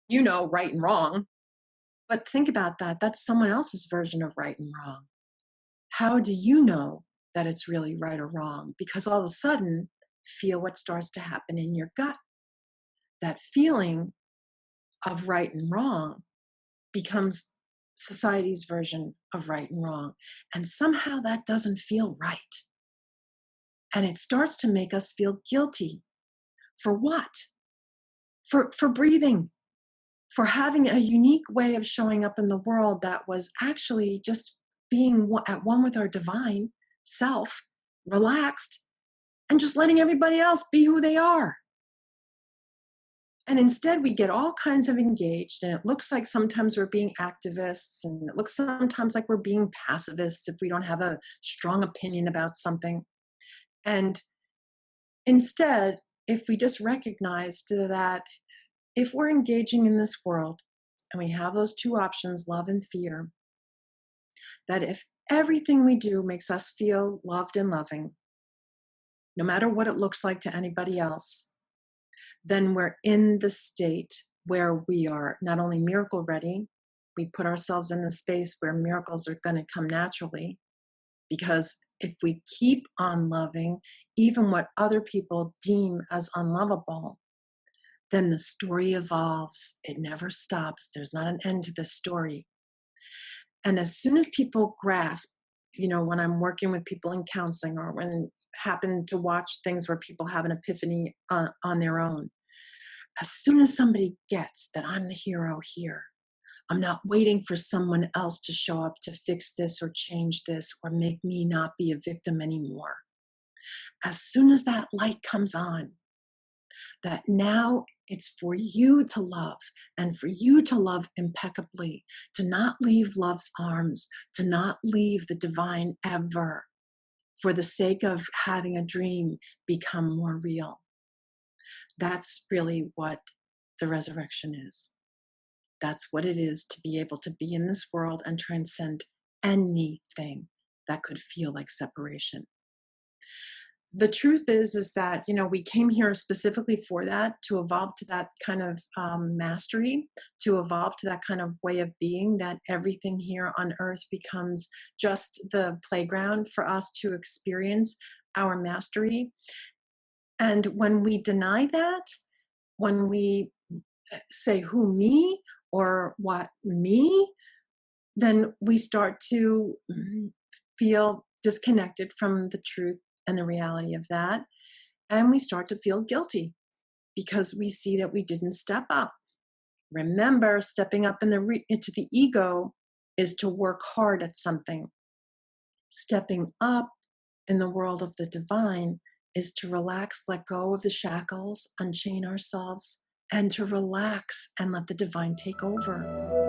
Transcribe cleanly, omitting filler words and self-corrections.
you know right and wrong. But think about that. That's someone else's version of right and wrong. How do you know that it's really right or wrong? Because all of a sudden, feel what starts to happen in your gut. That feeling of right and wrong becomes society's version of right and wrong. And somehow that doesn't feel right. And it starts to make us feel guilty. For what? For breathing, for having a unique way of showing up in the world that was actually just being at one with our divine self, relaxed, and just letting everybody else be who they are. And instead, we get all kinds of engaged, and it looks like sometimes we're being activists, and it looks sometimes like we're being pacifists if we don't have a strong opinion about something. And instead, if we just recognized that if we're engaging in this world, and we have those two options, love and fear, that if everything we do makes us feel loved and loving, no matter what it looks like to anybody else, then we're in the state where we are not only miracle ready, we put ourselves in the space where miracles are going to come naturally. Because if we keep on loving, even what other people deem as unlovable, then the story evolves. It never stops. There's not an end to the story. And as soon as people grasp, when I'm working with people in counseling, or when I happen to watch things where people have an epiphany on their own, as soon as somebody gets that I'm the hero here, I'm not waiting for someone else to show up to fix this or change this or make me not be a victim anymore. As soon as that light comes on, that now it's for you to love, and for you to love impeccably, to not leave love's arms, to not leave the divine ever, for the sake of having a dream become more real. That's really what the resurrection is. That's what it is to be able to be in this world and transcend anything that could feel like separation. The truth is that, we came here specifically for that, to evolve to that kind of mastery, to evolve to that kind of way of being, that everything here on earth becomes just the playground for us to experience our mastery. And when we deny that, when we say who me or what me, then we start to feel disconnected from the truth and the reality of that. And we start to feel guilty because we see that we didn't step up. Remember, stepping up into the ego is to work hard at something. Stepping up in the world of the divine is to relax, let go of the shackles, unchain ourselves, and to relax and let the divine take over.